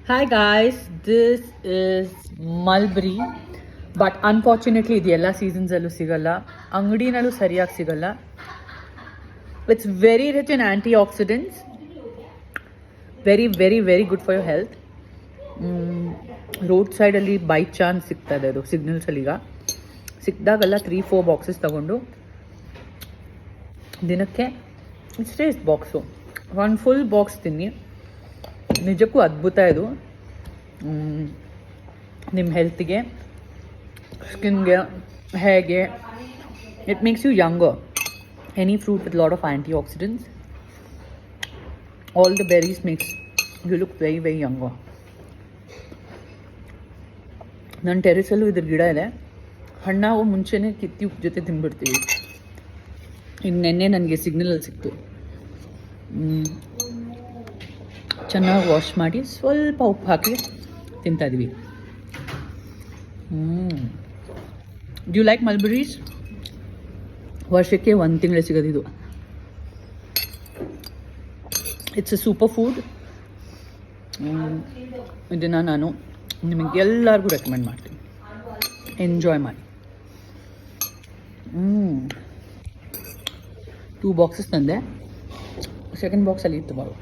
Hi guys, this is mulberry, but unfortunately ಇದೆಲ್ಲ ಸೀಸನ್ಸಲ್ಲೂ ಸಿಗಲ್ಲ, ಅಂಗಡಿನಲ್ಲೂ ಸರಿಯಾಗಿ ಸಿಗಲ್ಲ. It's very rich in antioxidants, very very very good for your health. Road ಸೈಡಲ್ಲಿ by chance ಸಿಗ್ತಾ ಇದೆ ಅದು ಸಿಗ್ನಲ್ಸಲ್ಲಿ. ಈಗ ಸಿಕ್ಕಿದಾಗೆಲ್ಲ 3-4 ಬಾಕ್ಸಸ್ ತಗೊಂಡು ದಿನಕ್ಕೆ ಇಷ್ಟೇ ಬಾಕ್ಸು, ಒಂದು ಫುಲ್ ಬಾಕ್ಸ್ ತಿನ್ನಿ. ನಿಜಕ್ಕೂ ಅದ್ಭುತ ಇದು ನಿಮ್ಮ ಹೆಲ್ತ್ಗೆ, ಸ್ಕಿನ್ಗೆ, ಹೇಗೆ. It makes you younger. Any fruit with lot of antioxidants, all the berries makes you look very very younger. ನನ್ನ ಟೆರೆಸಲ್ಲೂ ಇದ್ರ ಗಿಡ ಇದೆ. ಹಣ್ಣಾಗೋ ಮುಂಚೆನೇ ಕಿತ್ತಿ ಉಪ್ಪು ಜೊತೆ ತಿಂದ್ಬಿಡ್ತೀವಿ. ಈಗ ನೆನ್ನೆ ನನಗೆ ಸಿಗ್ನಲಲ್ಲಿ ಸಿಕ್ತು. ಚೆನ್ನಾಗಿ ವಾಶ್ ಮಾಡಿ ಸ್ವಲ್ಪ ಉಪ್ಪು ಹಾಕಿ ತಿಂತಾಯಿದ್ವಿ. Do like ಮಲ್ಬರೀಸ್? ವರ್ಷಕ್ಕೆ 1 ತಿಂಗಳು ಸಿಗೋದಿದು. It's a super food. ಇದನ್ನು ನಾನು ನಿಮಗೆಲ್ಲರಿಗೂ ರೆಕಮೆಂಡ್ ಮಾಡ್ತೀನಿ. ಎಂಜಾಯ್ ಮಾಡಿ. 2 ಬಾಕ್ಸಸ್ ತಂದೆ. ಸೆಕೆಂಡ್ ಬಾಕ್ಸಲ್ಲಿ ಇತ್ತು ಬಾವು.